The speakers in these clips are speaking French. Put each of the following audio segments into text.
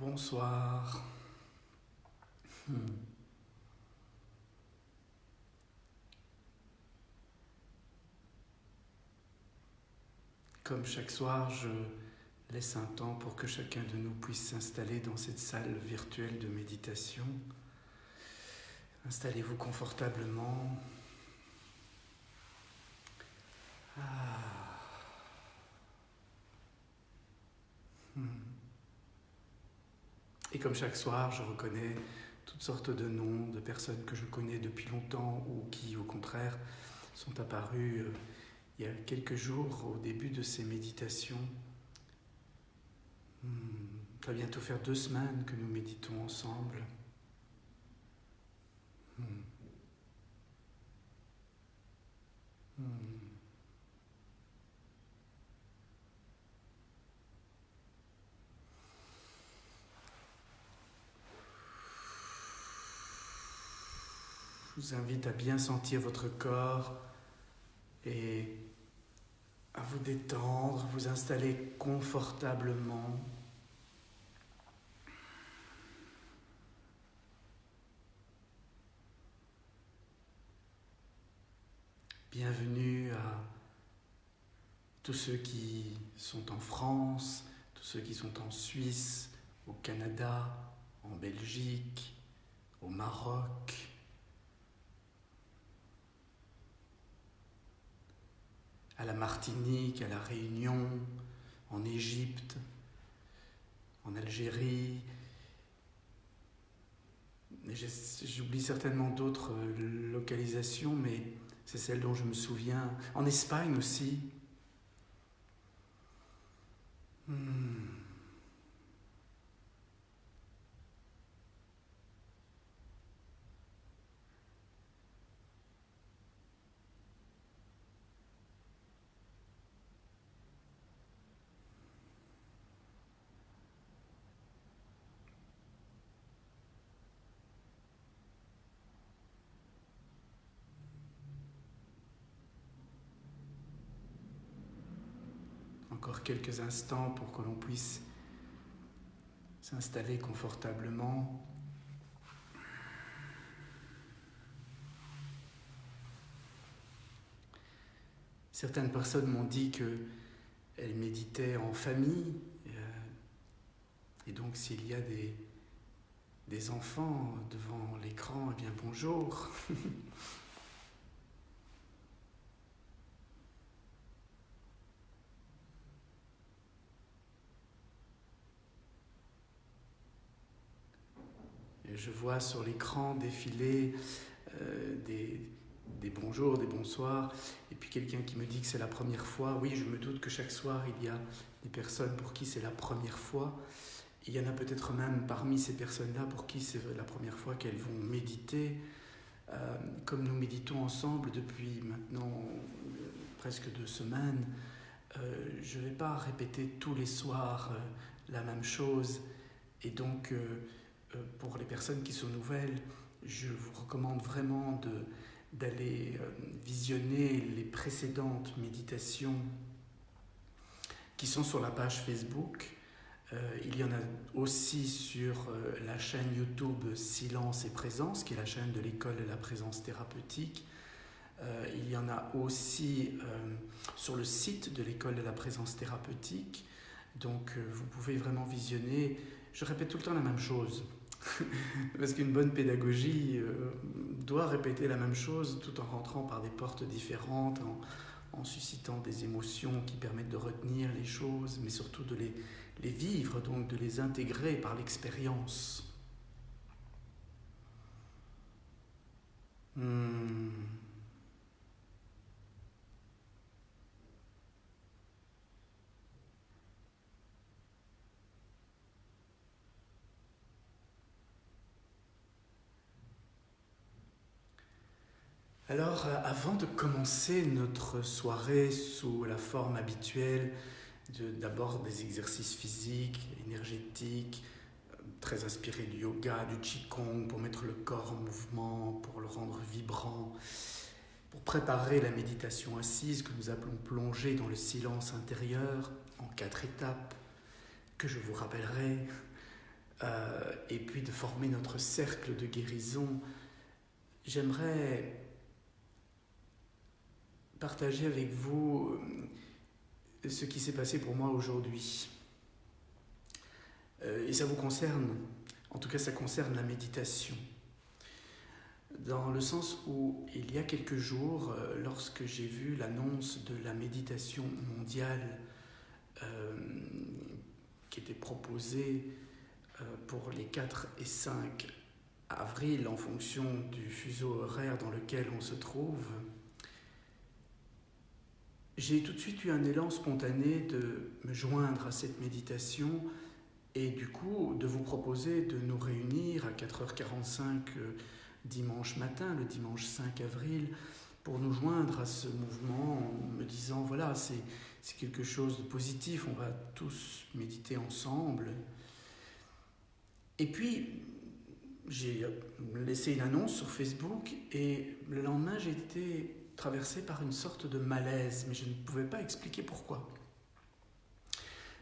Bonsoir. Comme chaque soir, je laisse un temps pour que chacun de nous puisse s'installer dans cette salle virtuelle de méditation. Installez-vous confortablement. Et comme chaque soir, je reconnais toutes sortes de noms de personnes que je connais depuis longtemps ou qui, au contraire, sont apparues il y a quelques jours au début de ces méditations. Ça va bientôt faire 2 semaines que nous méditons ensemble. Je vous invite à bien sentir votre corps et à vous détendre, vous installer confortablement. Bienvenue à tous ceux qui sont en France, tous ceux qui sont en Suisse, au Canada, en Belgique, au Maroc, à la Martinique, à la Réunion, en Égypte, en Algérie. J'oublie certainement d'autres localisations, mais c'est celle dont je me souviens. En Espagne aussi. Encore quelques instants pour que l'on puisse s'installer confortablement. Certaines personnes m'ont dit qu'elles méditaient en famille. Et donc s'il y a des enfants devant l'écran, eh bien bonjour. Et je vois sur l'écran défiler des bonjours, des bonsoirs, et puis quelqu'un qui me dit que c'est la première fois. Oui, je me doute que chaque soir, il y a des personnes pour qui c'est la première fois. Il y en a peut-être même parmi ces personnes-là pour qui c'est la première fois qu'elles vont méditer. Comme nous méditons ensemble depuis maintenant presque 2 semaines, je ne vais pas répéter tous les soirs la même chose. Et donc, pour les personnes qui sont nouvelles, je vous recommande vraiment d'aller visionner les précédentes méditations qui sont sur la page Facebook. Il y en a aussi sur la chaîne YouTube Silence et Présence, qui est la chaîne de l'école de la présence thérapeutique. Il y en a aussi sur le site de l'école de la présence thérapeutique. Donc vous pouvez vraiment visionner. Je répète tout le temps la même chose. Parce qu'une bonne pédagogie doit répéter la même chose tout en rentrant par des portes différentes, en suscitant des émotions qui permettent de retenir les choses, mais surtout de les vivre, donc de les intégrer par l'expérience. Alors, avant de commencer notre soirée sous la forme habituelle, d'abord des exercices physiques, énergétiques, très inspirés du yoga, du qigong, pour mettre le corps en mouvement, pour le rendre vibrant, pour préparer la méditation assise que nous appelons plonger dans le silence intérieur en 4 étapes, que je vous rappellerai. et puis de former notre cercle de guérison, j'aimerais partager avec vous ce qui s'est passé pour moi aujourd'hui. Et ça vous concerne, en tout cas ça concerne la méditation. Dans le sens où il y a quelques jours, lorsque j'ai vu l'annonce de la méditation mondiale qui était proposée pour les 4 et 5 avril en fonction du fuseau horaire dans lequel on se trouve, j'ai tout de suite eu un élan spontané de me joindre à cette méditation et du coup de vous proposer de nous réunir à 4h45 dimanche matin, le dimanche 5 avril, pour nous joindre à ce mouvement en me disant voilà, c'est quelque chose de positif, on va tous méditer ensemble. Et puis, j'ai laissé une annonce sur Facebook et le lendemain, j'ai été traversé par une sorte de malaise, mais je ne pouvais pas expliquer pourquoi.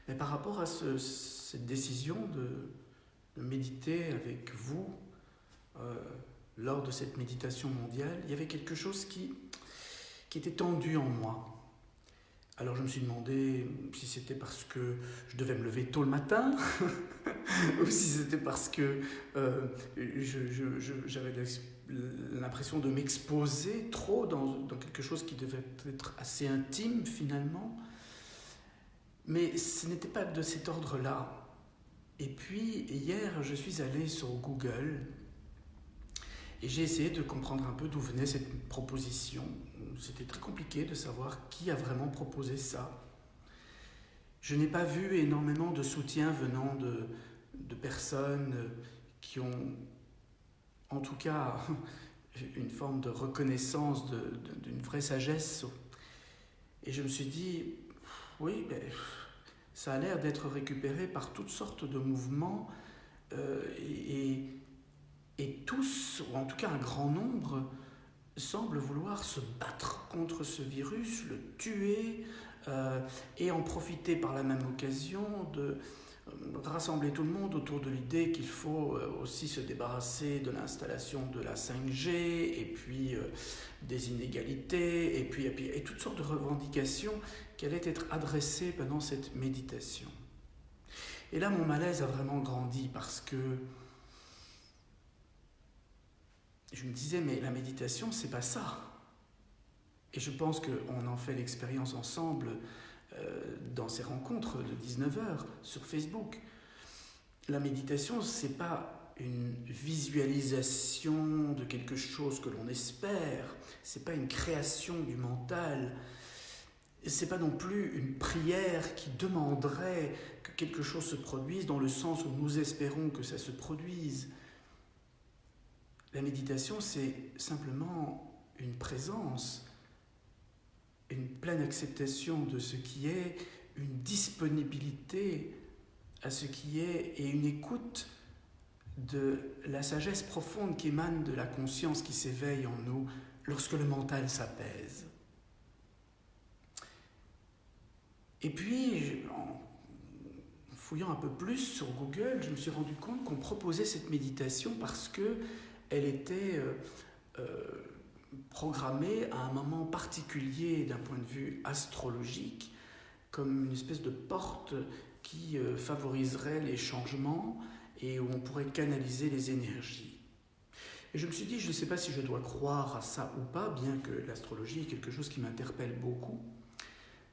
Mais par rapport à cette décision de méditer avec vous, lors de cette méditation mondiale, il y avait quelque chose qui était tendu en moi. Alors je me suis demandé si c'était parce que je devais me lever tôt le matin ou si c'était parce que j'avais l'impression de m'exposer trop dans quelque chose qui devait être assez intime finalement. Mais ce n'était pas de cet ordre-là. Et puis hier, je suis allé sur Google et j'ai essayé de comprendre un peu d'où venait cette proposition. C'était très compliqué de savoir qui a vraiment proposé ça. Je n'ai pas vu énormément de soutien venant de personnes qui ont, en tout cas, une forme de reconnaissance d'une vraie sagesse. Et je me suis dit, oui, ça a l'air d'être récupéré par toutes sortes de mouvements et tous, ou en tout cas un grand nombre, semblent vouloir se battre contre ce virus, le tuer et en profiter par la même occasion de rassembler tout le monde autour de l'idée qu'il faut aussi se débarrasser de l'installation de la 5G et puis des inégalités et toutes sortes de revendications qui allaient être adressées pendant cette méditation. Et là, mon malaise a vraiment grandi parce que je me disais, mais la méditation, c'est pas ça. Et je pense qu'on en fait l'expérience ensemble dans ces rencontres de 19h sur Facebook. La méditation, c'est pas une visualisation de quelque chose que l'on espère, c'est pas une création du mental, c'est pas non plus une prière qui demanderait que quelque chose se produise dans le sens où nous espérons que ça se produise. La méditation, c'est simplement une présence, une pleine acceptation de ce qui est, une disponibilité à ce qui est et une écoute de la sagesse profonde qui émane de la conscience qui s'éveille en nous lorsque le mental s'apaise. Et puis, en fouillant un peu plus sur Google, je me suis rendu compte qu'on proposait cette méditation parce qu'elle était programmée à un moment particulier d'un point de vue astrologique, comme une espèce de porte qui favoriserait les changements et où on pourrait canaliser les énergies. Et je me suis dit, je ne sais pas si je dois croire à ça ou pas, bien que l'astrologie est quelque chose qui m'interpelle beaucoup,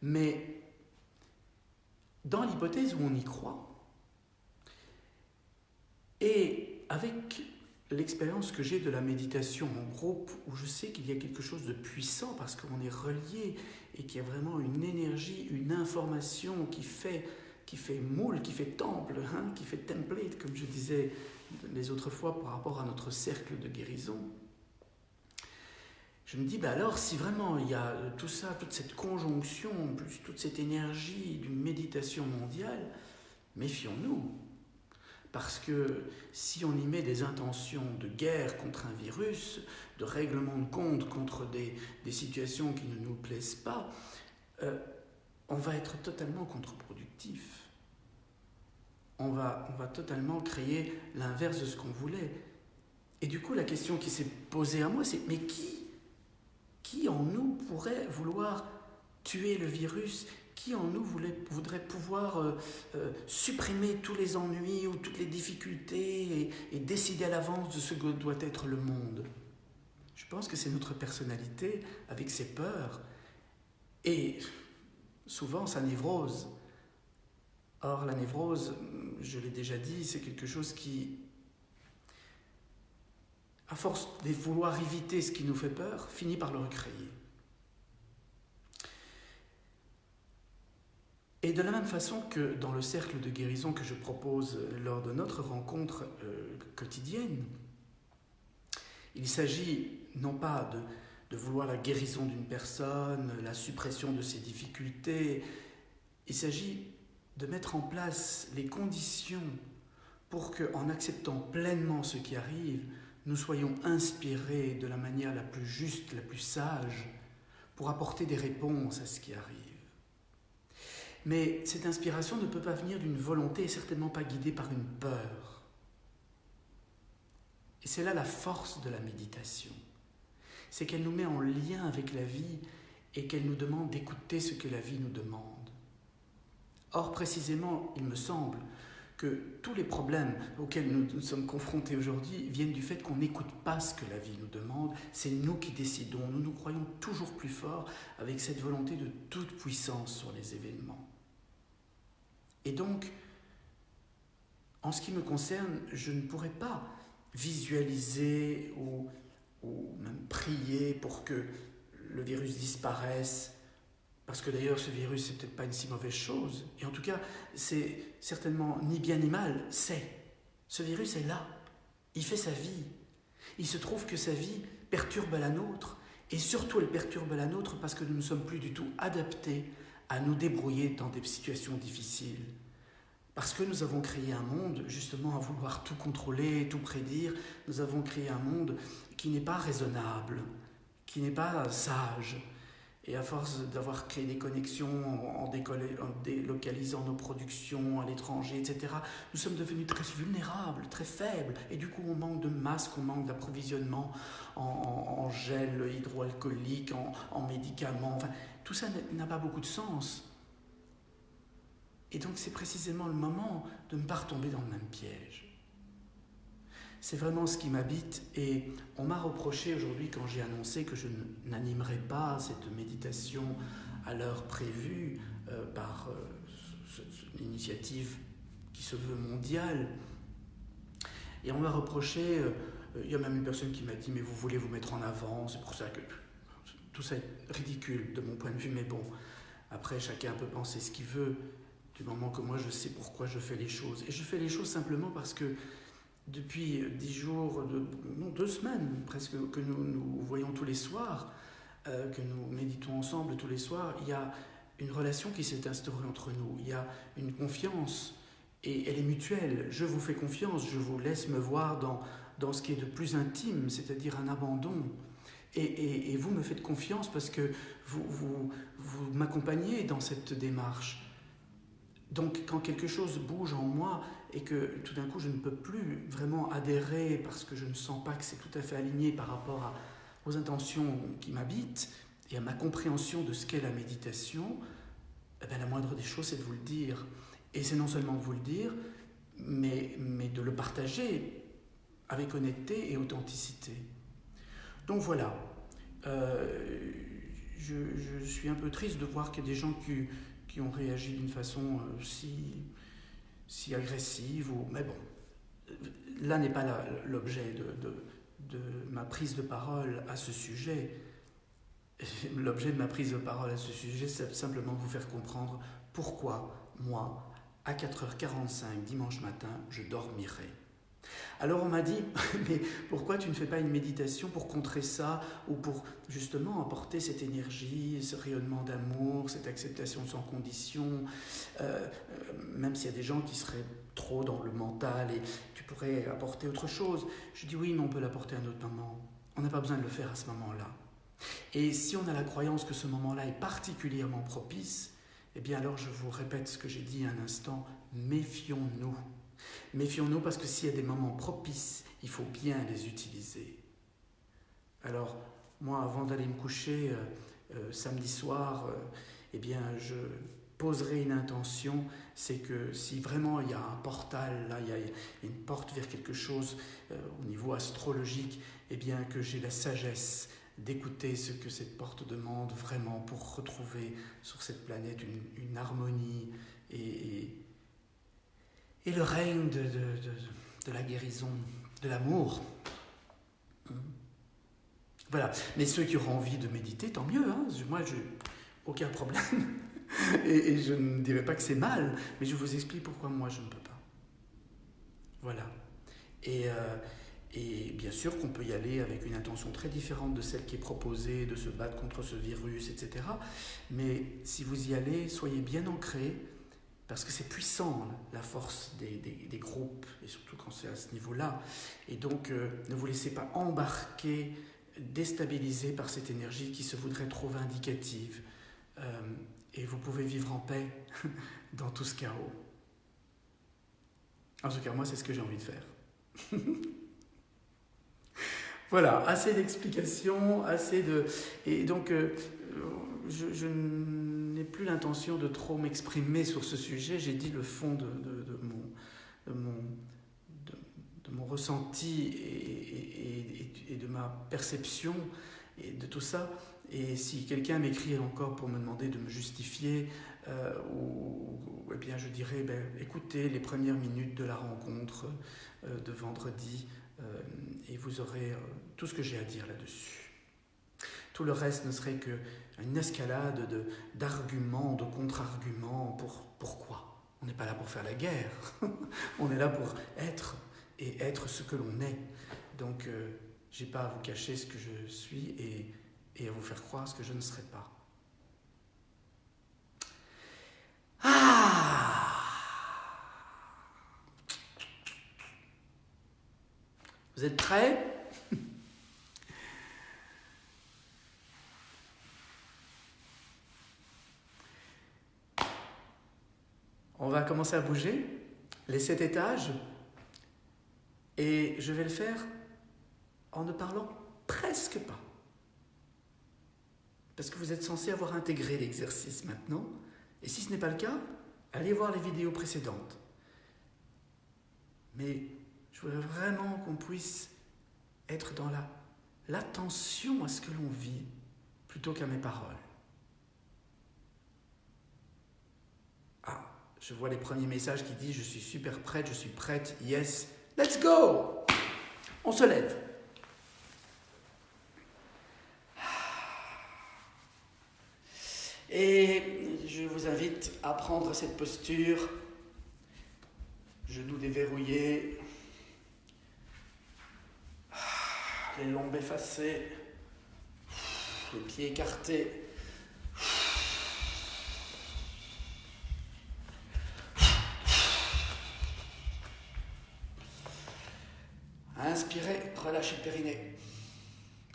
mais dans l'hypothèse où on y croit, et avec l'expérience que j'ai de la méditation en groupe, où je sais qu'il y a quelque chose de puissant parce qu'on est relié et qu'il y a vraiment une énergie, une information qui fait moule, qui fait temple, qui fait template, comme je disais les autres fois par rapport à notre cercle de guérison. Je me dis, alors si vraiment il y a tout ça, toute cette conjonction, plus toute cette énergie d'une méditation mondiale, méfions-nous. Parce que si on y met des intentions de guerre contre un virus, de règlement de compte contre des situations qui ne nous plaisent pas, on va être totalement contre-productif. on va totalement créer l'inverse de ce qu'on voulait. Et du coup, la question qui s'est posée à moi, c'est mais qui en nous pourrait vouloir tuer le virus? Qui en nous voudrait pouvoir supprimer tous les ennuis ou toutes les difficultés et décider à l'avance de ce que doit être le monde? Je pense que c'est notre personnalité avec ses peurs et souvent sa névrose. Or, la névrose, je l'ai déjà dit, c'est quelque chose qui, à force de vouloir éviter ce qui nous fait peur, finit par le recréer. Et de la même façon que dans le cercle de guérison que je propose lors de notre rencontre quotidienne, il s'agit non pas de vouloir la guérison d'une personne, la suppression de ses difficultés, il s'agit de mettre en place les conditions pour qu'en acceptant pleinement ce qui arrive, nous soyons inspirés de la manière la plus juste, la plus sage, pour apporter des réponses à ce qui arrive. Mais cette inspiration ne peut pas venir d'une volonté et certainement pas guidée par une peur. Et c'est là la force de la méditation. C'est qu'elle nous met en lien avec la vie et qu'elle nous demande d'écouter ce que la vie nous demande. Or, précisément, il me semble que tous les problèmes auxquels nous sommes confrontés aujourd'hui viennent du fait qu'on n'écoute pas ce que la vie nous demande. C'est nous qui décidons. Nous nous croyons toujours plus forts avec cette volonté de toute puissance sur les événements. Et donc, en ce qui me concerne, je ne pourrais pas visualiser ou même prier pour que le virus disparaisse, parce que d'ailleurs ce virus c'est peut-être pas une si mauvaise chose, et en tout cas c'est certainement ni bien ni mal, ce virus est là, il fait sa vie, il se trouve que sa vie perturbe la nôtre, et surtout elle perturbe la nôtre parce que nous ne sommes plus du tout adaptés à nous débrouiller dans des situations difficiles. Parce que nous avons créé un monde, justement, à vouloir tout contrôler, tout prédire, nous avons créé un monde qui n'est pas raisonnable, qui n'est pas sage. Et à force d'avoir créé des connexions en délocalisant nos productions à l'étranger, etc., nous sommes devenus très vulnérables, très faibles. Et du coup, on manque de masques, on manque d'approvisionnement en gel hydroalcoolique, en médicaments. Enfin, tout ça n'a pas beaucoup de sens. Et donc c'est précisément le moment de ne pas retomber dans le même piège. C'est vraiment ce qui m'habite et on m'a reproché aujourd'hui quand j'ai annoncé que je n'animerais pas cette méditation à l'heure prévue par une initiative qui se veut mondiale. Et on m'a reproché, il y a même une personne qui m'a dit « mais vous voulez vous mettre en avant, c'est pour ça que… » Tout ça est ridicule de mon point de vue, mais bon, après chacun peut penser ce qu'il veut. Du moment que moi je sais pourquoi je fais les choses. Et je fais les choses simplement parce que depuis 10 jours, 2 semaines presque, que nous voyons tous les soirs, que nous méditons ensemble tous les soirs, il y a une relation qui s'est instaurée entre nous, il y a une confiance et elle est mutuelle. Je vous fais confiance, je vous laisse me voir dans ce qui est de plus intime, c'est-à-dire un abandon. Et vous me faites confiance parce que vous m'accompagnez dans cette démarche. Donc quand quelque chose bouge en moi et que tout d'un coup je ne peux plus vraiment adhérer parce que je ne sens pas que c'est tout à fait aligné par rapport aux intentions qui m'habitent et à ma compréhension de ce qu'est la méditation, eh bien, la moindre des choses c'est de vous le dire. Et c'est non seulement de vous le dire, mais de le partager avec honnêteté et authenticité. Donc voilà, je suis un peu triste de voir qu'il y a des gens qui ont réagi d'une façon si agressive. Mais bon, là n'est pas l'objet de ma prise de parole à ce sujet. L'objet de ma prise de parole à ce sujet, c'est simplement vous faire comprendre pourquoi, moi, à 4h45 dimanche matin, je dormirai. Alors on m'a dit, mais pourquoi tu ne fais pas une méditation pour contrer ça ou pour justement apporter cette énergie, ce rayonnement d'amour, cette acceptation sans condition, même s'il y a des gens qui seraient trop dans le mental et tu pourrais apporter autre chose. Je dis oui, mais on peut l'apporter à un autre moment. On n'a pas besoin de le faire à ce moment-là. Et si on a la croyance que ce moment-là est particulièrement propice, eh bien alors je vous répète ce que j'ai dit un instant, méfions-nous. Méfions-nous parce que s'il y a des moments propices, il faut bien les utiliser. Alors, moi, avant d'aller me coucher samedi soir, eh bien, je poserai une intention, c'est que si vraiment il y a un portal, là, il y a une porte vers quelque chose au niveau astrologique, eh bien, que j'ai la sagesse d'écouter ce que cette porte demande vraiment pour retrouver sur cette planète une harmonie et le règne de la guérison, de l'amour. Voilà. Mais ceux qui auront envie de méditer, tant mieux. Hein. Moi, aucun problème. et je ne dirais pas que c'est mal, mais je vous explique pourquoi moi je ne peux pas. Voilà. Et bien sûr qu'on peut y aller avec une intention très différente de celle qui est proposée, de se battre contre ce virus, etc. Mais si vous y allez, soyez bien ancrés, parce que c'est puissant, la force des groupes, et surtout quand c'est à ce niveau-là. Et donc, ne vous laissez pas embarquer, déstabiliser par cette énergie qui se voudrait trop vindicative. Et vous pouvez vivre en paix dans tout ce chaos. En tout cas, moi, c'est ce que j'ai envie de faire. Voilà, assez d'explications, assez de... Et donc, je n'ai plus l'intention de trop m'exprimer sur ce sujet. J'ai dit le fond de mon ressenti et de ma perception et de tout ça. Et si quelqu'un m'écrit encore pour me demander de me justifier, eh bien je dirais, écoutez les premières minutes de la rencontre de vendredi et vous aurez tout ce que j'ai à dire là-dessus. Tout le reste ne serait qu'une escalade d'arguments, de contre-arguments. Pourquoi ? On n'est pas là pour faire la guerre. On est là pour être et être ce que l'on est. Donc, je n'ai pas à vous cacher ce que je suis et à vous faire croire ce que je ne serai pas. Vous êtes prêts ? On va commencer à bouger, les 7 étages, et je vais le faire en ne parlant presque pas. Parce que vous êtes censé avoir intégré l'exercice maintenant, et si ce n'est pas le cas, allez voir les vidéos précédentes. Mais je voudrais vraiment qu'on puisse être dans l'attention à ce que l'on vit, plutôt qu'à mes paroles. Je vois les premiers messages qui disent « Je suis super prête, je suis prête, yes, let's go !» On se lève. Et je vous invite à prendre cette posture, genoux déverrouillés, les lombes effacées, les pieds écartés. Inspirez, relâchez le périnée.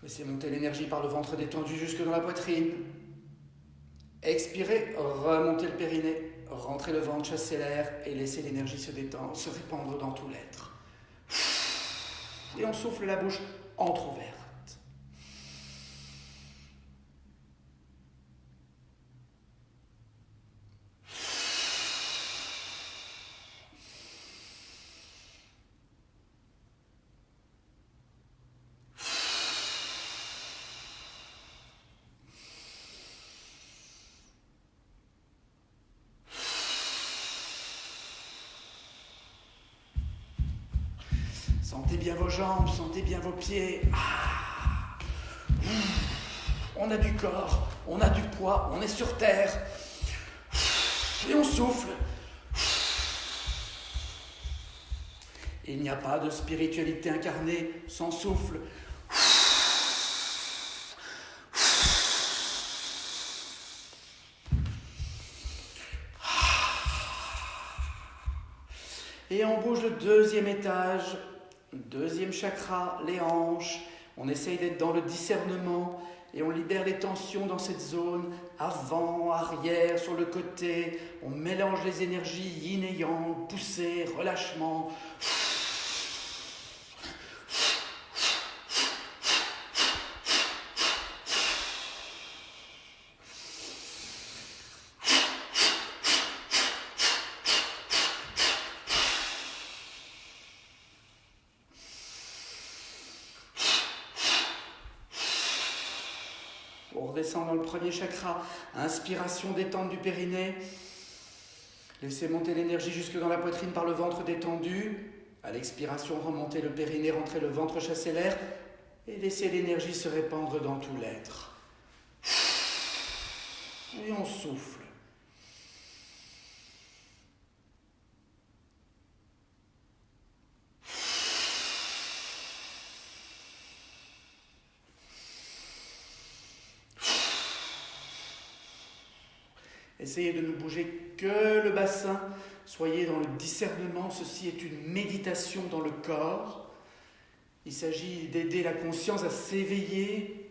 Laissez monter l'énergie par le ventre détendu jusque dans la poitrine. Expirez, remontez le périnée, rentrez le ventre, chassez l'air et laissez l'énergie se détendre, se répandre dans tout l'être. Et on souffle la bouche entrouverte. Sentez bien vos jambes, sentez bien vos pieds. On a du corps, on a du poids, on est sur terre. Et on souffle. Il n'y a pas de spiritualité incarnée sans souffle. Et on bouge le 2e étage, 2e chakra, les hanches. On essaye d'être dans le discernement et on libère les tensions dans cette zone, avant, arrière, sur le côté. On mélange les énergies yin et yang, poussée, relâchement. On redescend dans le premier chakra, inspiration, détente du périnée. Laissez monter l'énergie jusque dans la poitrine par le ventre détendu. À l'expiration, remontez le périnée, rentrez le ventre, chassez l'air et laissez l'énergie se répandre dans tout l'être. Et on souffle. Essayez de ne bouger que le bassin. Soyez dans le discernement. Ceci est une méditation dans le corps. Il s'agit d'aider la conscience à s'éveiller.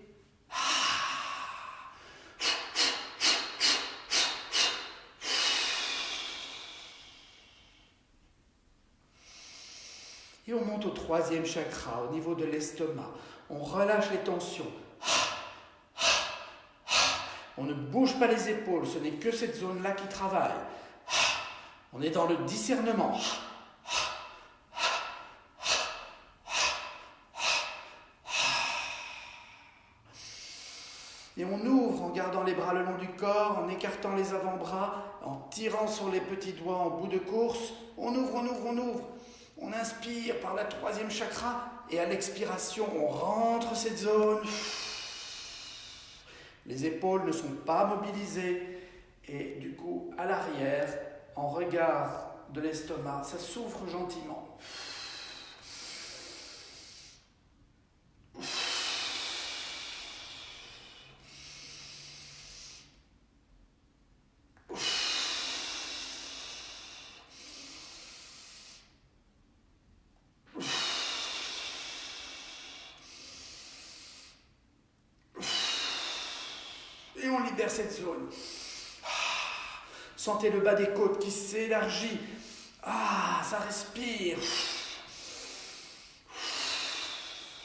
Et on monte au troisième chakra, au niveau de l'estomac. On relâche les tensions. On ne bouge pas les épaules, ce n'est que cette zone-là qui travaille. On est dans le discernement. Et on ouvre en gardant les bras le long du corps, en écartant les avant-bras, en tirant sur les petits doigts en bout de course. On ouvre, on ouvre, on ouvre. On inspire par la troisième chakra et à l'expiration, on rentre cette zone. Les épaules ne sont pas mobilisées et du coup, à l'arrière, en regard de l'estomac, ça s'ouvre gentiment. Et on libère cette zone. Sentez le bas des côtes qui s'élargit. Ça respire.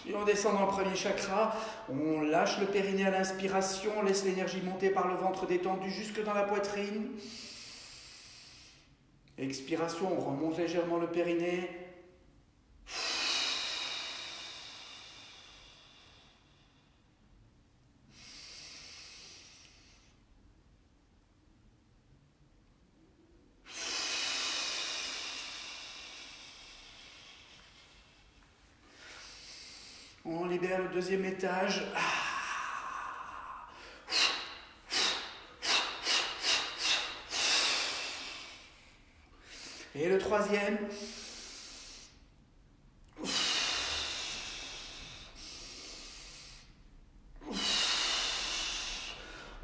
Et on descend dans le premier chakra. On lâche le périnée à l'inspiration. On laisse l'énergie monter par le ventre détendu jusque dans la poitrine. Expiration, on remonte légèrement le périnée. On libère le deuxième étage. Et le troisième.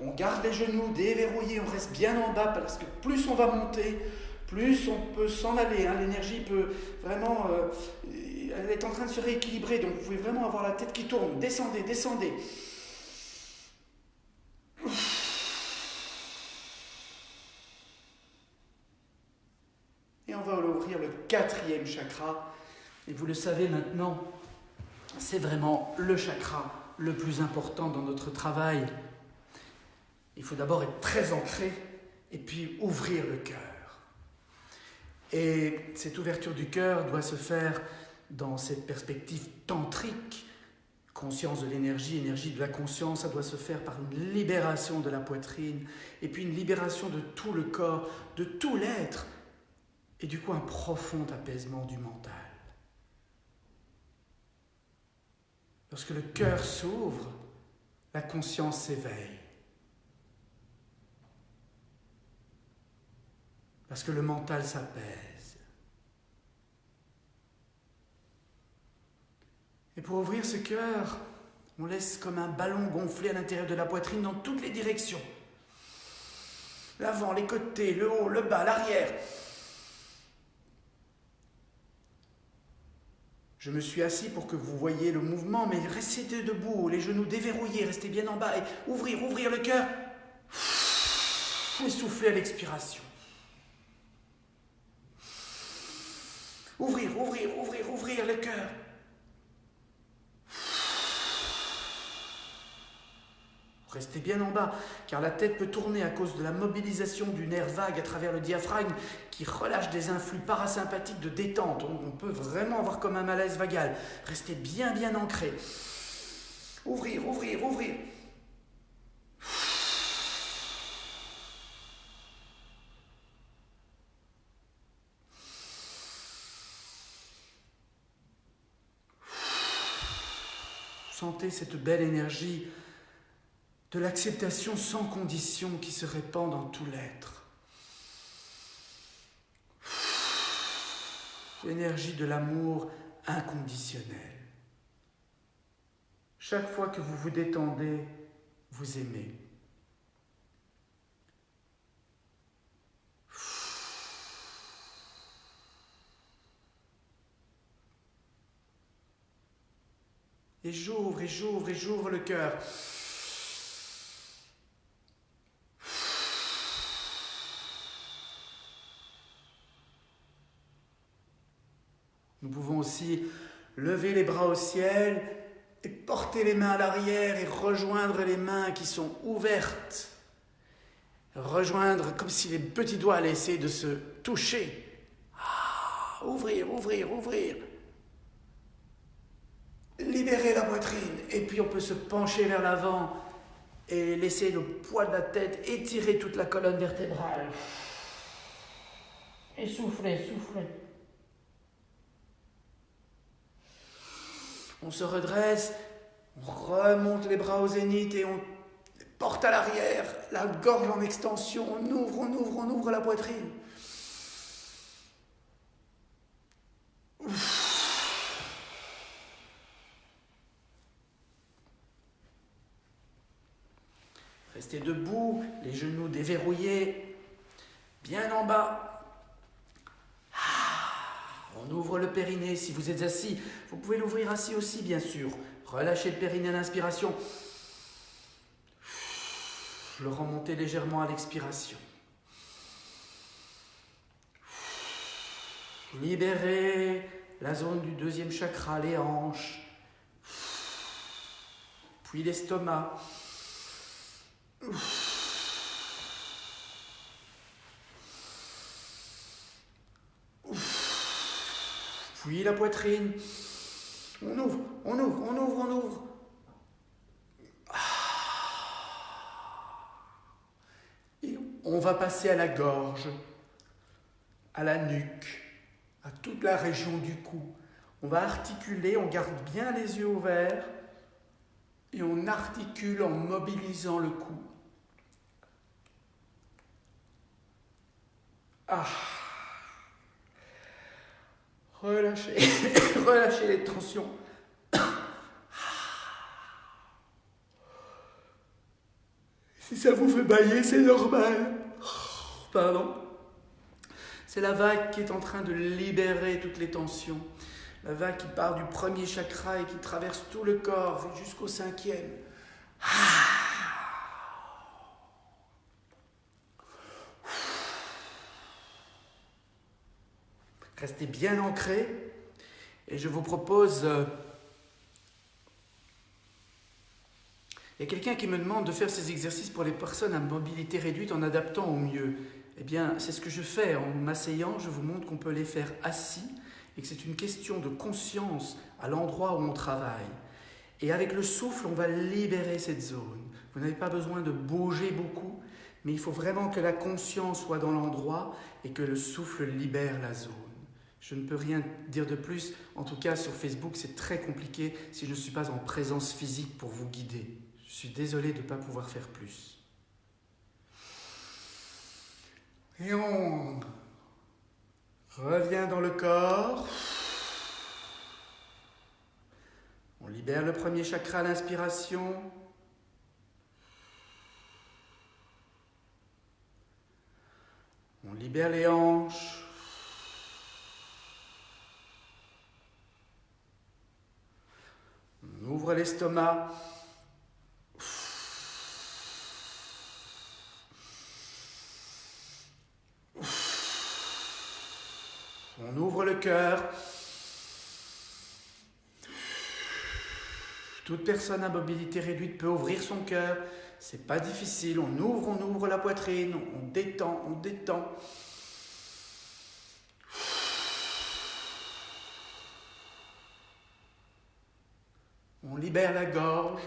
On garde les genoux déverrouillés, on reste bien en bas parce que plus on va monter, plus on peut s'en aller. L'énergie peut vraiment... elle est en train de se rééquilibrer, donc vous pouvez vraiment avoir la tête qui tourne. Descendez, descendez. Et on va ouvrir le quatrième chakra. Et vous le savez maintenant, c'est vraiment le chakra le plus important dans notre travail. Il faut d'abord être très ancré et puis ouvrir le cœur. Et cette ouverture du cœur doit se faire dans cette perspective tantrique. Conscience de l'énergie, énergie de la conscience, ça doit se faire par une libération de la poitrine et puis une libération de tout le corps, de tout l'être et du coup un profond apaisement du mental. Lorsque le cœur s'ouvre, la conscience s'éveille. Parce que le mental s'apaise. Et pour ouvrir ce cœur, on laisse comme un ballon gonflé à l'intérieur de la poitrine dans toutes les directions. L'avant, les côtés, le haut, le bas, l'arrière. Je me suis assis pour que vous voyiez le mouvement, mais restez debout, les genoux déverrouillés, restez bien en bas et ouvrir le cœur. Et soufflez à l'expiration. Ouvrir le cœur. Restez bien en bas, car la tête peut tourner à cause de la mobilisation du nerf vague à travers le diaphragme qui relâche des influx parasympathiques de détente. On peut vraiment avoir comme un malaise vagal. Restez bien ancré. Ouvrir. Sentez cette belle énergie de l'acceptation sans condition qui se répand dans tout l'être. L'énergie de l'amour inconditionnel. Chaque fois que vous vous détendez, vous aimez. Et j'ouvre le cœur. Nous pouvons aussi lever les bras au ciel et porter les mains à l'arrière et rejoindre les mains qui sont ouvertes. Rejoindre comme si les petits doigts allaient essayer de se toucher. Ouvrir. Libérer la poitrine. Et puis on peut se pencher vers l'avant et laisser le poids de la tête étirer toute la colonne vertébrale. Et souffler. On se redresse, on remonte les bras au zénith et on porte à l'arrière, la gorge en extension, on ouvre la poitrine. Restez debout, les genoux déverrouillés, bien en bas. On ouvre le périnée. Si vous êtes assis, vous pouvez l'ouvrir assis aussi, bien sûr. Relâchez le périnée à l'inspiration. Le remontez légèrement à l'expiration. Libérez la zone du deuxième chakra, les hanches. Puis l'estomac. Puis la poitrine. On ouvre. Et on va passer à la gorge, à la nuque, à toute la région du cou. On va articuler, on garde bien les yeux ouverts et on articule en mobilisant le cou. Relâchez les tensions. Si ça vous fait bailler, c'est normal. Pardon. C'est la vague qui est en train de libérer toutes les tensions. La vague qui part du premier chakra et qui traverse tout le corps jusqu'au 5e. Restez bien ancrés et je vous propose... Il y a quelqu'un qui me demande de faire ces exercices pour les personnes à mobilité réduite en adaptant au mieux. Eh bien, c'est ce que je fais. En m'asseyant, je vous montre qu'on peut les faire assis et que c'est une question de conscience à l'endroit où on travaille. Et avec le souffle, on va libérer cette zone. Vous n'avez pas besoin de bouger beaucoup, mais il faut vraiment que la conscience soit dans l'endroit et que le souffle libère la zone. Je ne peux rien dire de plus. En tout cas, sur Facebook, c'est très compliqué si je ne suis pas en présence physique pour vous guider. Je suis désolé de ne pas pouvoir faire plus. Et on revient dans le corps. On libère le premier chakra à l'inspiration. On libère les hanches. ouvre l'estomac. On ouvre le cœur. Toute personne à mobilité réduite peut ouvrir son cœur. C'est pas difficile. On ouvre la poitrine. On détend, on détend. On libère la gorge.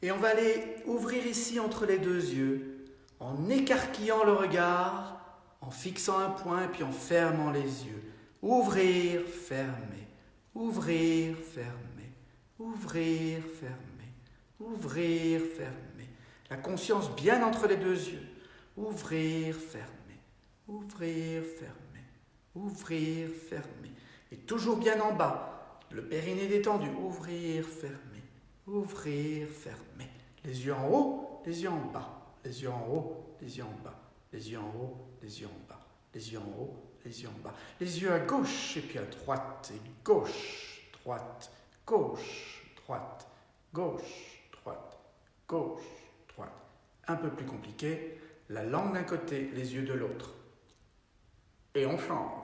Et on va aller ouvrir ici entre les deux yeux, en écarquillant le regard, en fixant un point et puis en fermant les yeux. Ouvrir, fermer, ouvrir, fermer, ouvrir, fermer, ouvrir, fermer. La conscience bien entre les deux yeux. Ouvrir, fermer, ouvrir, fermer, ouvrir, fermer. Et toujours bien en bas, le périnée détendu. Ouvrir, fermer. Ouvrir, fermer. Les yeux en haut, les yeux en bas. Les yeux en haut, les yeux en bas. Les yeux en haut, les yeux en bas. Les yeux en haut, les yeux en bas. Les yeux à gauche et puis à droite. Et gauche, droite, gauche, droite, gauche, droite, gauche, droite. Un peu plus compliqué. La langue d'un côté, les yeux de l'autre. Et on change.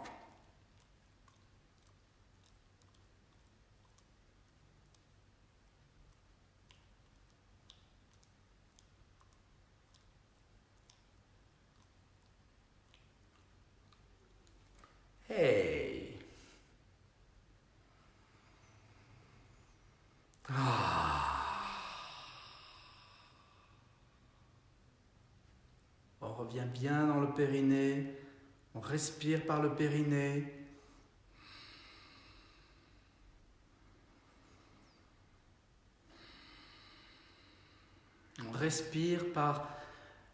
Hey. On revient bien dans le périnée. On respire par le périnée. On respire par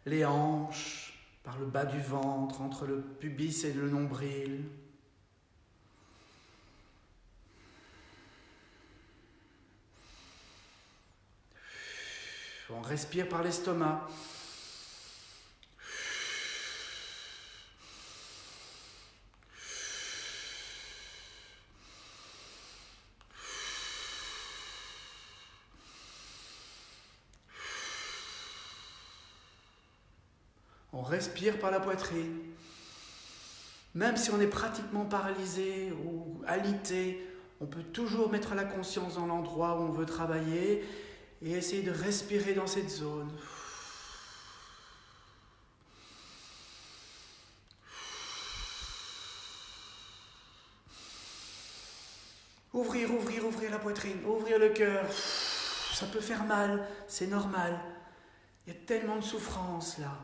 les hanches, par le bas du ventre, entre le pubis et le nombril. On respire par l'estomac. On respire par la poitrine. Même si on est pratiquement paralysé ou alité, on peut toujours mettre la conscience dans l'endroit où on veut travailler et essayer de respirer dans cette zone. Ouvrir la poitrine, ouvrir le cœur. Ça peut faire mal, c'est normal. Il y a tellement de souffrance là.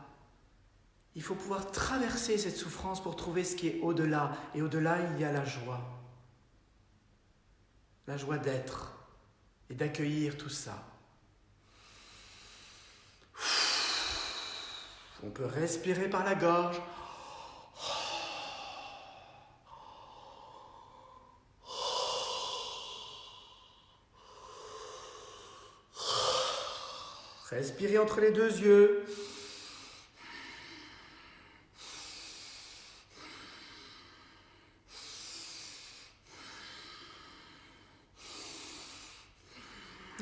Il faut pouvoir traverser cette souffrance pour trouver ce qui est au-delà. Et au-delà, il y a la joie. La joie d'être et d'accueillir tout ça. On peut respirer par la gorge. Respirer entre les deux yeux.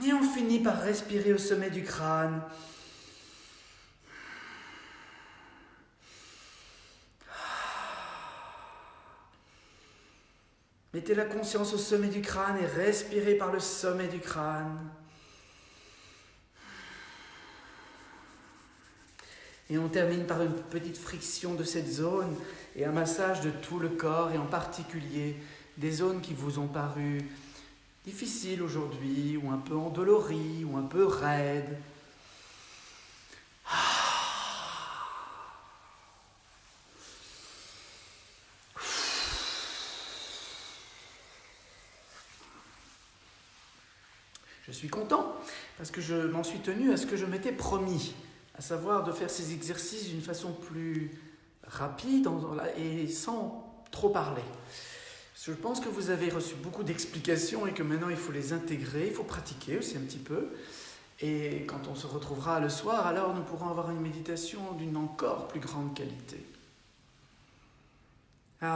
Et on finit par respirer au sommet du crâne. Mettez la conscience au sommet du crâne et respirez par le sommet du crâne. Et on termine par une petite friction de cette zone et un massage de tout le corps et en particulier des zones qui vous ont paru difficiles aujourd'hui ou un peu endolories ou un peu raides. Je suis content parce que je m'en suis tenu à ce que je m'étais promis, à savoir de faire ces exercices d'une façon plus rapide et sans trop parler. Je pense que vous avez reçu beaucoup d'explications et que maintenant il faut les intégrer, il faut pratiquer aussi un petit peu. Et quand on se retrouvera le soir, alors nous pourrons avoir une méditation d'une encore plus grande qualité. Je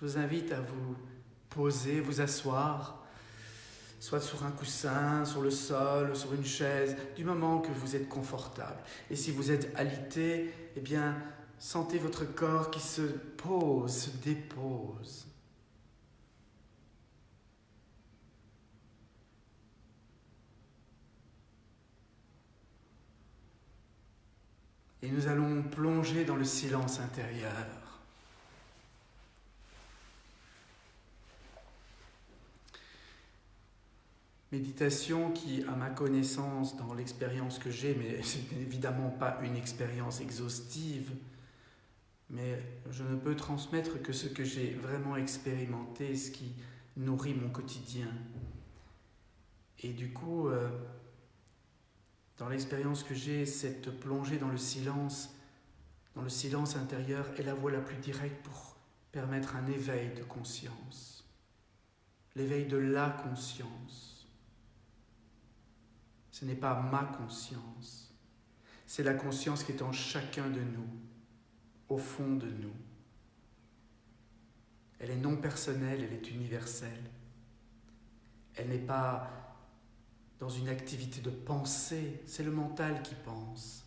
vous invite à vous poser, vous asseoir, soit sur un coussin, sur le sol, sur une chaise, du moment que vous êtes confortable. Et si vous êtes alité, eh bien, sentez votre corps qui se pose, se dépose. Et nous allons plonger dans le silence intérieur. Méditation qui, à ma connaissance, dans l'expérience que j'ai, mais ce n'est évidemment pas une expérience exhaustive, mais je ne peux transmettre que ce que j'ai vraiment expérimenté, ce qui nourrit mon quotidien. Et du coup, dans l'expérience que j'ai, cette plongée dans le silence intérieur est la voie la plus directe pour permettre un éveil de conscience, l'éveil de la conscience. Ce n'est pas ma conscience, c'est la conscience qui est en chacun de nous, au fond de nous. Elle est non personnelle, elle est universelle. Elle n'est pas dans une activité de pensée, c'est le mental qui pense.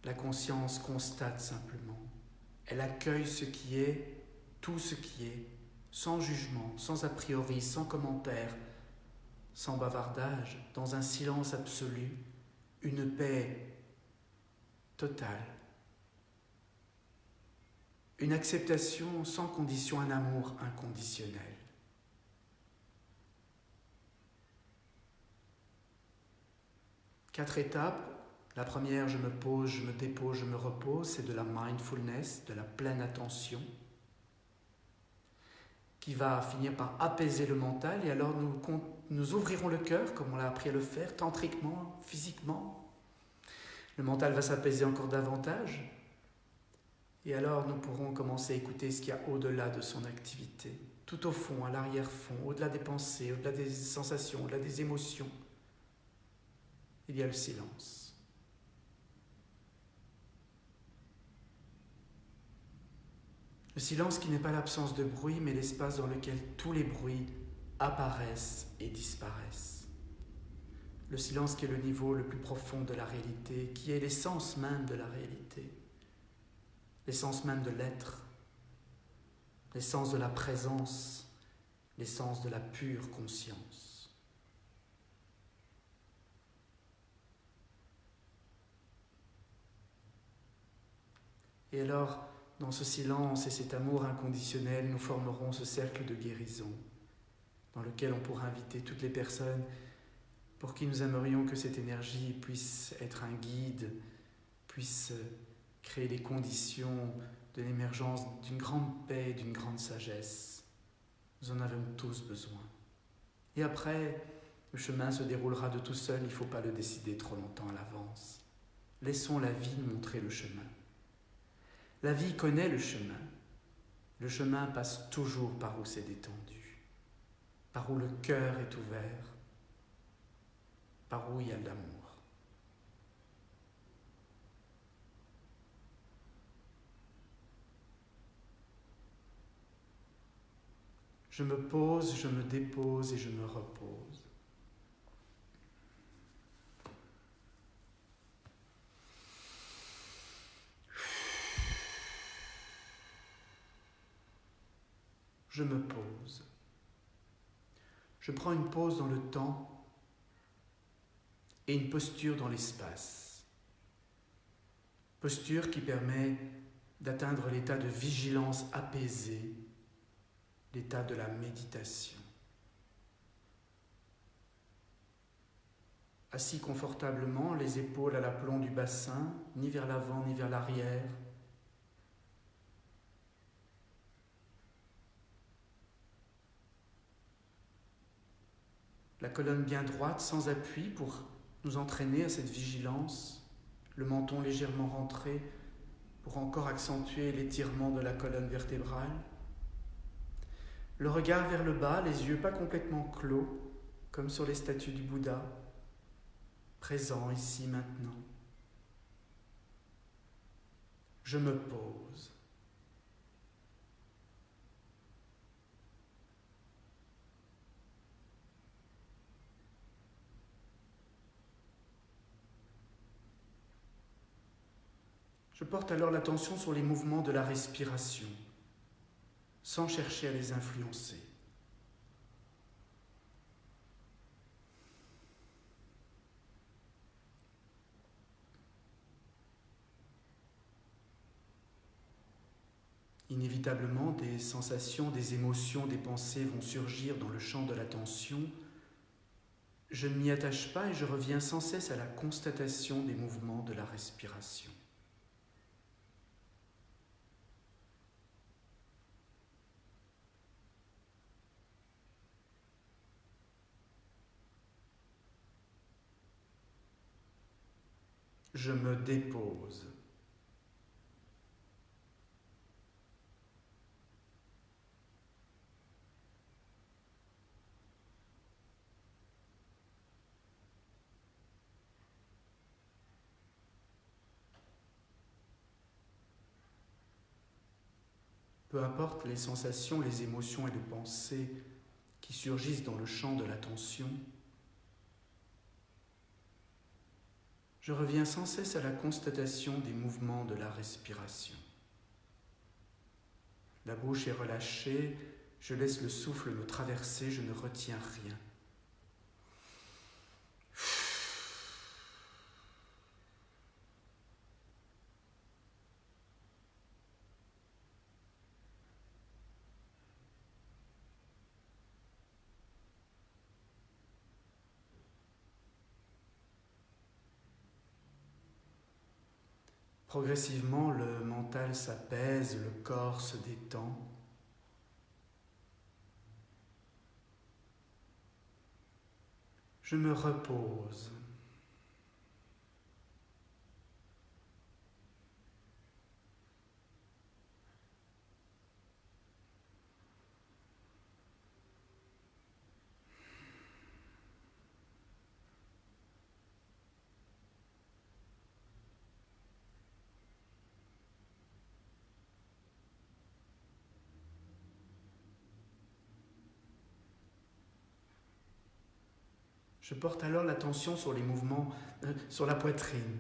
La conscience constate simplement. Elle accueille ce qui est, tout ce qui est, sans jugement, sans a priori, sans commentaire, sans bavardage, dans un silence absolu, une paix totale. Une acceptation sans condition, un amour inconditionnel. 4 étapes. La première, je me pose, je me dépose, je me repose, c'est de la mindfulness, de la pleine attention, qui va finir par apaiser le mental, et alors nous ouvrirons le cœur, comme on l'a appris à le faire, tantriquement, physiquement. Le mental va s'apaiser encore davantage, et alors nous pourrons commencer à écouter ce qu'il y a au-delà de son activité, tout au fond, à l'arrière-fond, au-delà des pensées, au-delà des sensations, au-delà des émotions. Il y a le silence. Le silence qui n'est pas l'absence de bruit, mais l'espace dans lequel tous les bruits apparaissent et disparaissent. Le silence qui est le niveau le plus profond de la réalité, qui est l'essence même de la réalité, l'essence même de l'être, l'essence de la présence, l'essence de la pure conscience. Et alors, dans ce silence et cet amour inconditionnel, nous formerons ce cercle de guérison dans lequel on pourra inviter toutes les personnes pour qui nous aimerions que cette énergie puisse être un guide, puisse créer les conditions de l'émergence d'une grande paix, d'une grande sagesse. Nous en avons tous besoin. Et après, le chemin se déroulera de tout seul, il ne faut pas le décider trop longtemps à l'avance. Laissons la vie nous montrer le chemin. La vie connaît le chemin. Le chemin passe toujours par où c'est détendu, par où le cœur est ouvert, par où il y a de l'amour. Je me pose, je me dépose et je me repose. Je me pose. Je prends une pause dans le temps et une posture dans l'espace. Posture qui permet d'atteindre l'état de vigilance apaisée, l'état de la méditation. Assis confortablement, les épaules à l'aplomb du bassin, ni vers l'avant ni vers l'arrière. La colonne bien droite, sans appui, pour nous entraîner à cette vigilance. Le menton légèrement rentré pour encore accentuer l'étirement de la colonne vertébrale. le regard vers le bas, les yeux pas complètement clos, comme sur les statues du Bouddha, présent ici maintenant. Je me pose. Je porte alors l'attention sur les mouvements de la respiration, sans chercher à les influencer. Inévitablement, des sensations, des émotions, des pensées vont surgir dans le champ de l'attention. Je ne m'y attache pas et je reviens sans cesse à la constatation des mouvements de la respiration. Je me dépose. Peu importe les sensations, les émotions et les pensées qui surgissent dans le champ de l'attention, je reviens sans cesse à la constatation des mouvements de la respiration. La bouche est relâchée, je laisse le souffle me traverser, je ne retiens rien. Progressivement, le mental s'apaise, le corps se détend. Je me repose. Je porte alors l'attention sur les mouvements, sur la poitrine.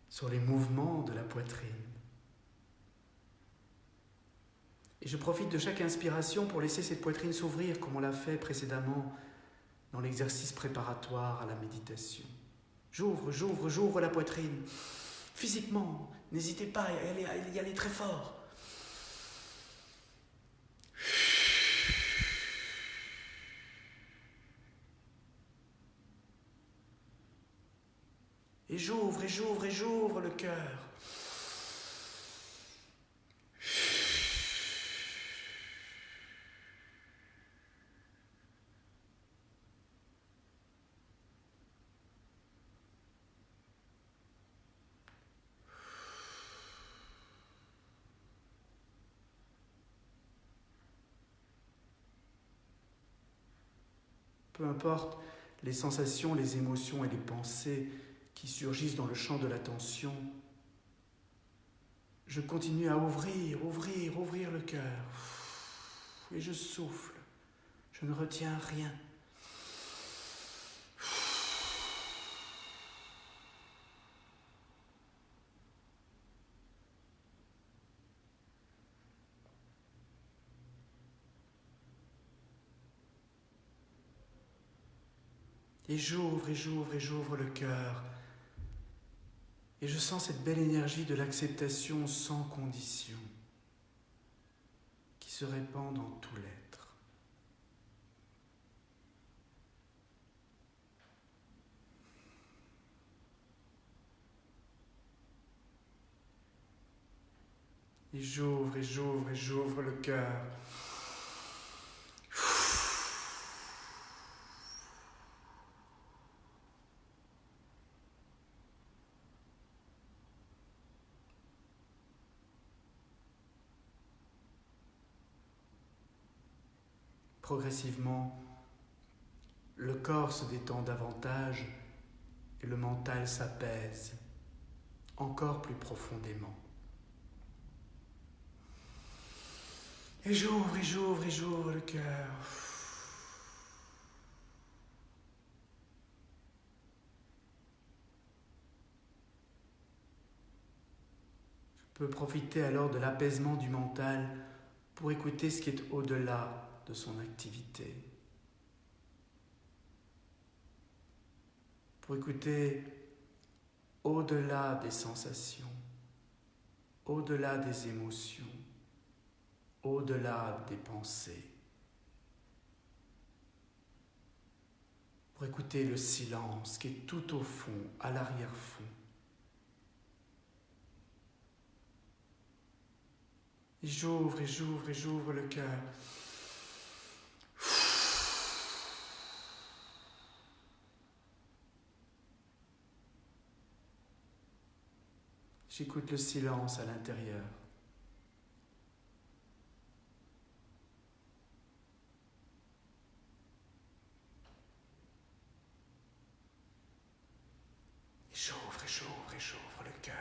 Sur les mouvements de la poitrine. Et je profite de chaque inspiration pour laisser cette poitrine s'ouvrir comme on l'a fait précédemment dans l'exercice préparatoire à la méditation. J'ouvre la poitrine. Physiquement, n'hésitez pas à y aller très fort. Et j'ouvre le cœur. Peu importe les sensations, les émotions et les pensées qui surgissent dans le champ de l'attention, je continue à ouvrir le cœur. Et je souffle. Je ne retiens rien. Et j'ouvre le cœur. Et je sens cette belle énergie de l'acceptation sans condition qui se répand dans tout l'être. Et j'ouvre le cœur. progressivement, le corps se détend davantage et le mental s'apaise encore plus profondément. Et j'ouvre le cœur. Je peux profiter alors de l'apaisement du mental pour écouter ce qui est au-delà de son activité. Pour écouter au-delà des sensations, au-delà des émotions, au-delà des pensées. Pour écouter le silence qui est tout au fond, à l'arrière-fond. Et j'ouvre le cœur. J'écoute le silence à l'intérieur. J'ouvre le cœur.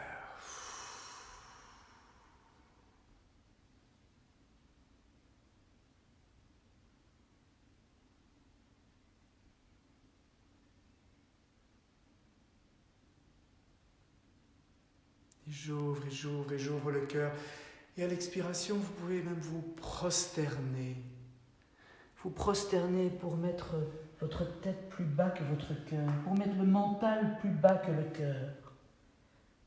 Et j'ouvre le cœur. Et à l'expiration, vous pouvez même vous prosterner. Vous prosterner pour mettre votre tête plus bas que votre cœur, pour mettre le mental plus bas que le cœur.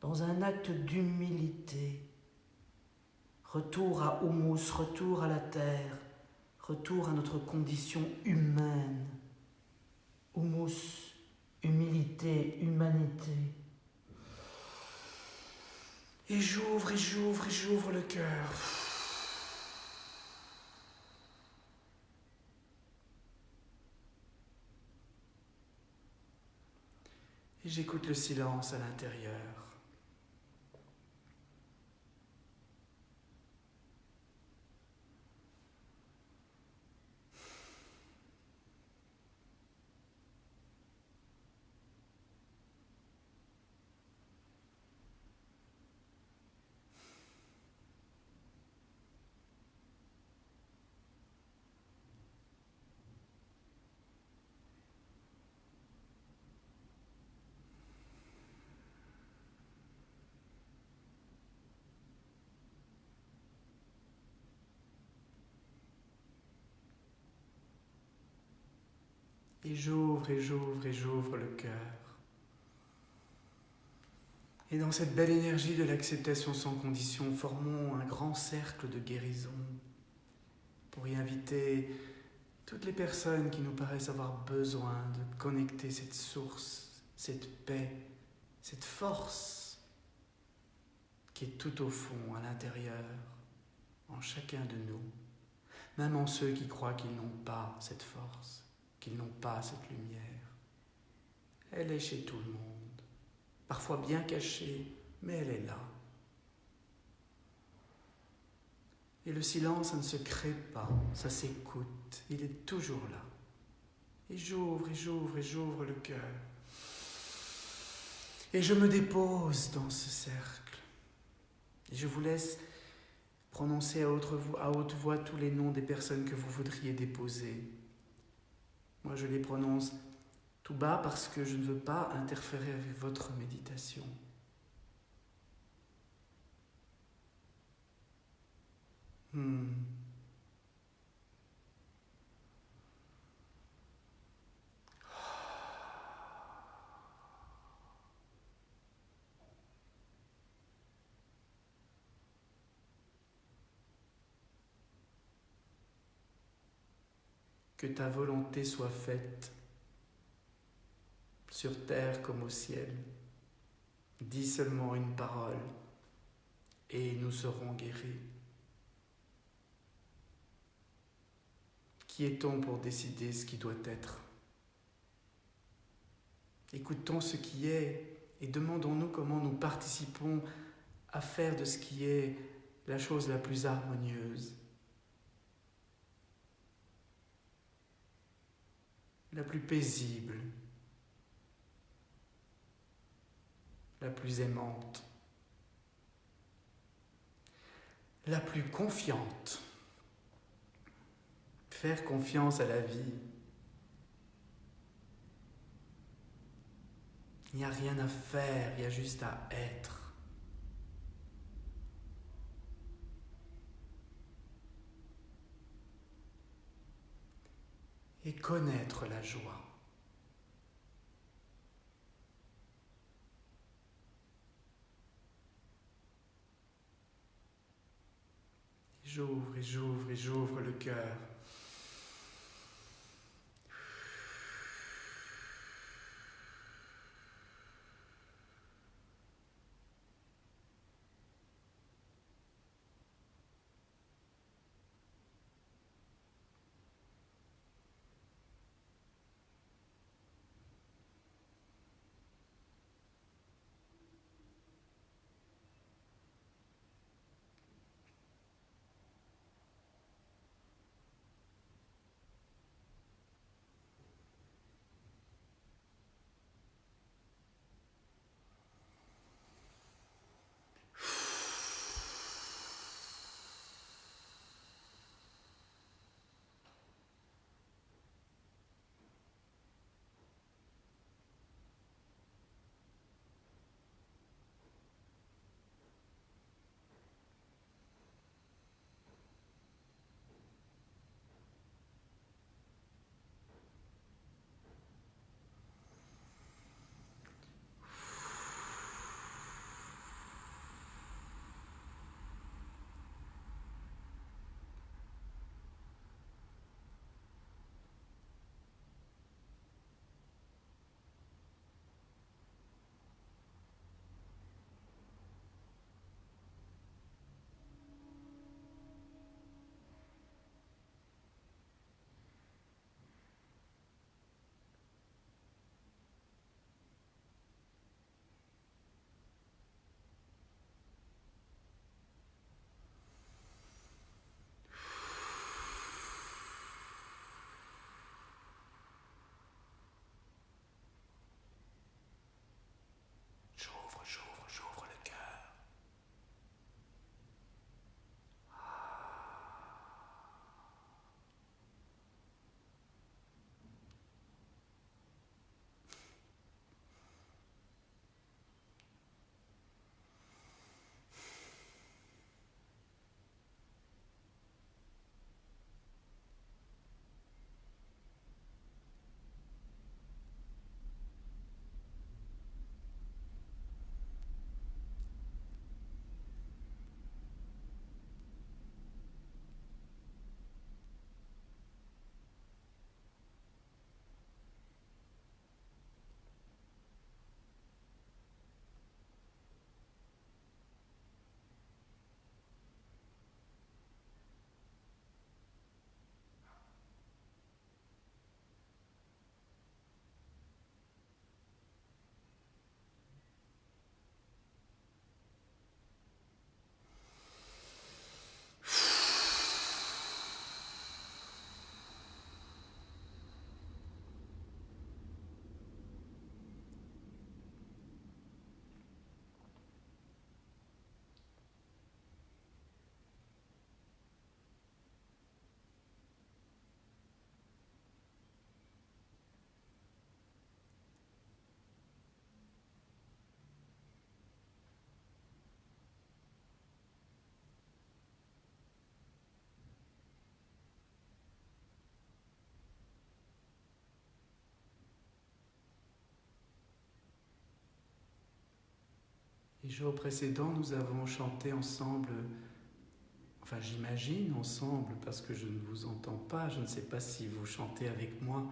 Dans un acte d'humilité. Retour à Humus, retour à la terre, retour à notre condition humaine. Humus, humilité, humanité. Et j'ouvre le cœur. Et j'écoute le silence à l'intérieur. Et j'ouvre le cœur. Et dans cette belle énergie de l'acceptation sans condition, formons un grand cercle de guérison pour y inviter toutes les personnes qui nous paraissent avoir besoin de connecter cette source, cette paix, cette force qui est tout au fond, à l'intérieur, en chacun de nous, même en ceux qui croient qu'ils n'ont pas cette force, qu'ils n'ont pas cette lumière. Elle est chez tout le monde, parfois bien cachée, mais elle est là. Et le silence, ça ne se crée pas, ça s'écoute, il est toujours là. Et j'ouvre le cœur. Et je me dépose dans ce cercle. Et je vous laisse prononcer à haute voix tous les noms des personnes que vous voudriez déposer. Moi, je les prononce tout bas parce que je ne veux pas interférer avec votre méditation. Que ta volonté soit faite, sur terre comme au ciel. Dis seulement une parole, et nous serons guéris. Qui est-on pour décider ce qui doit être ? Écoutons ce qui est, et demandons-nous comment nous participons à faire de ce qui est la chose la plus harmonieuse. la plus paisible, la plus aimante, la plus confiante. Faire confiance à la vie. Il n'y a rien à faire, il y a juste à être. Et connaître la joie. J'ouvre et j'ouvre et j'ouvre le cœur. J'ouvre le cœur. Les jours précédents, nous avons chanté ensemble, enfin j'imagine ensemble, parce que je ne vous entends pas, je ne sais pas si vous chantez avec moi,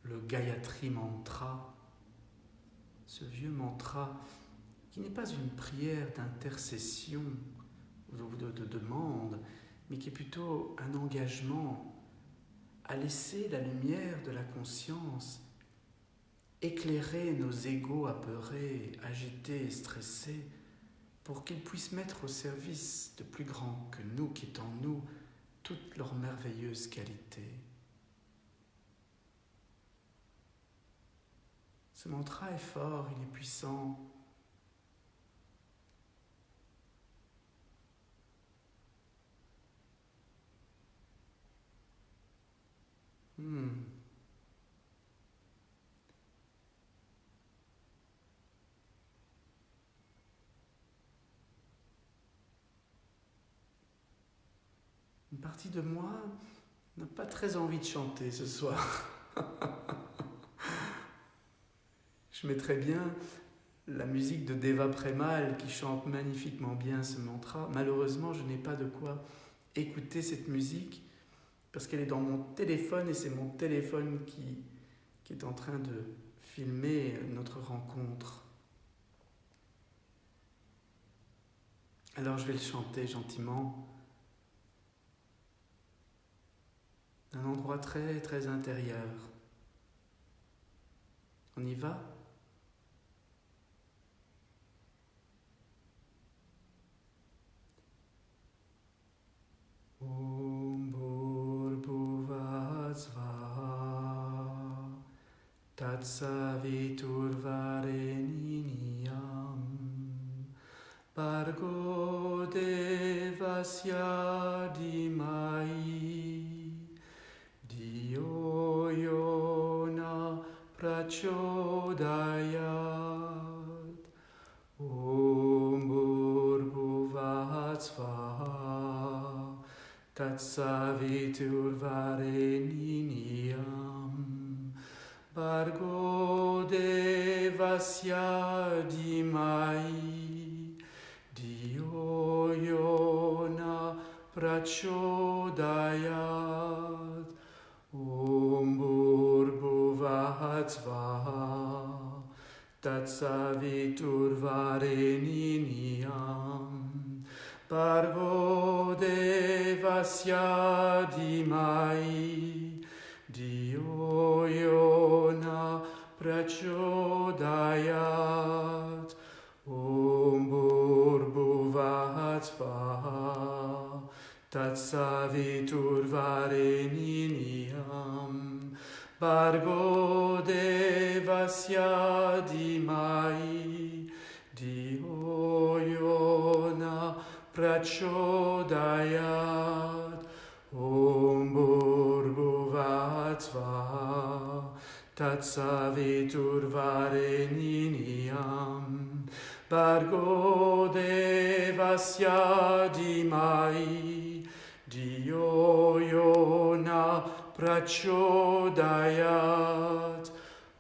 le Gayatri Mantra, ce vieux mantra qui n'est pas une prière d'intercession ou de demande, mais qui est plutôt un engagement à laisser la lumière de la conscience éclairer nos égos apeurés, agités, stressés, pour qu'ils puissent mettre au service de plus grand que nous, qui est en nous, toutes leurs merveilleuses qualités. Ce mantra est fort, il est puissant. Une partie de moi n'a pas très envie de chanter ce soir. Je mettrais bien la musique de Deva Premal qui chante magnifiquement bien ce mantra. Malheureusement, je n'ai pas de quoi écouter cette musique parce qu'elle est dans mon téléphone et c'est mon téléphone qui est en train de filmer notre rencontre. Alors je vais le chanter gentiment, d'un endroit très très intérieur. On y va ? Om Bhurбhuvah Svaha Tatsaviturvarenyam Bhargo Devasya Dhimai Dhiyo Yona Prachodayat Om Bhurбhuvah Svaha Tatsaviturvarenyam Bhargo Devasya Dhimai Dhiyo Yona Prachodayat Om Bhurбhuvah Svaha Tatsaviturvarenyam Bhargo Devasya Dhimai Dhiyo Yona Prachodayat Om Bhurбhuvah Svaha Tatsaviturvarenyam Bhargo Devasya Dhimai Dhiyo Yona Prachodayat Om Bhurбhuvah Svaha Tatsaviturvarenyam Bhargo Devasya Dhimai Dhiyo Yona Prachodayat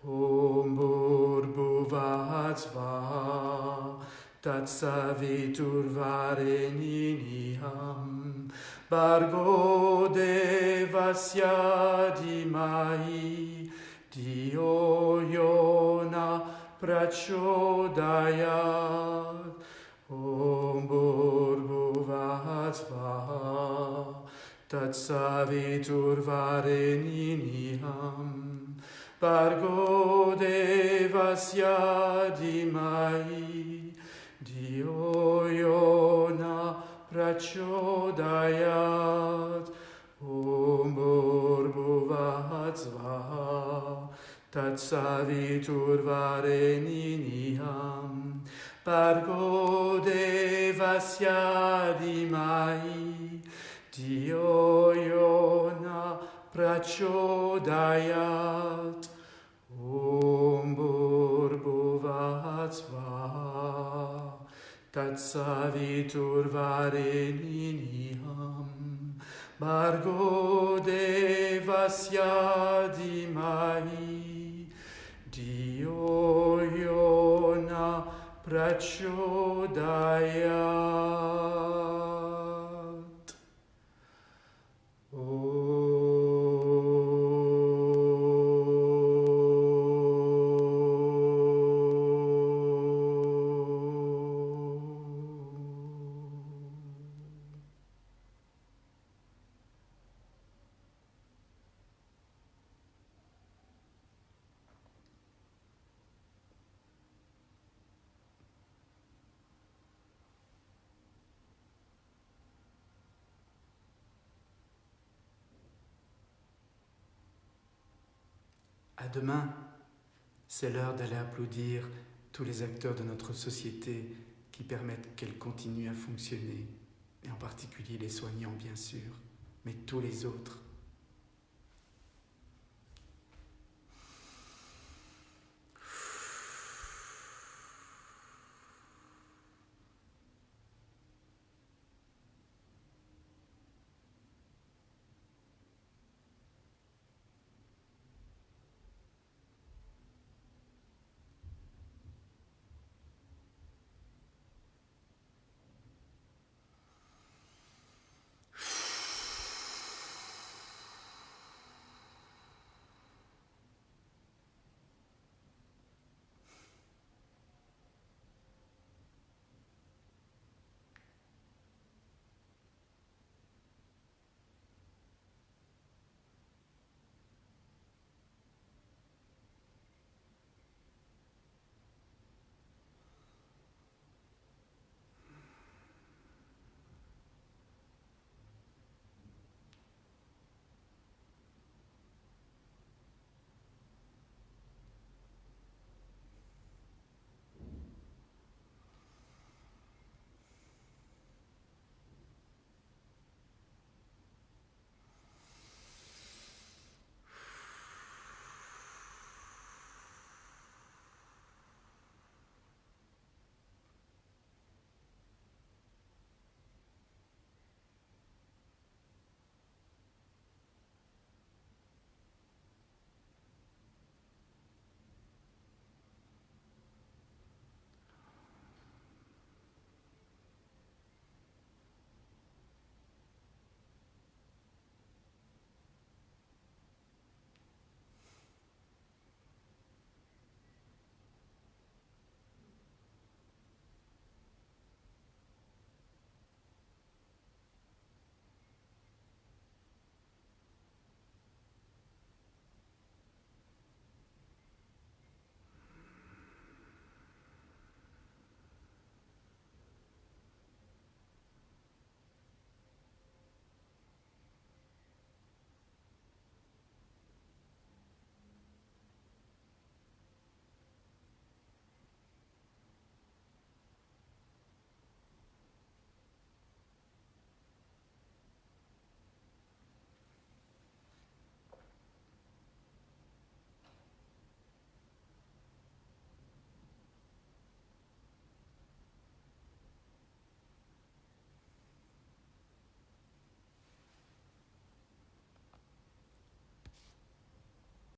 Om Bhurбhuvah Svaha Tatsaviturvarenyam Bhargo Devasya Dhimai Dhiyo Yona Prachodayat Om Bhurбhuvah Svaha Tatsaviturvarenyam Bhargo Devasya Dhimai Dhiyo Yona Prachodayat Om Bhurбhuvah Svaha Tatsaviturvarenyam Bhargo Devasya Dhimai Dhiyo Yona Prachodayat Om Bhurбhuvah Svaha Tatsaviturvarenyam Bhargo Devasya Dhimai Dhiyo Yona Prachodayat À demain. C'est l'heure d'aller applaudir tous les acteurs de notre société qui permettent qu'elle continue à fonctionner, et en particulier les soignants bien sûr, mais tous les autres.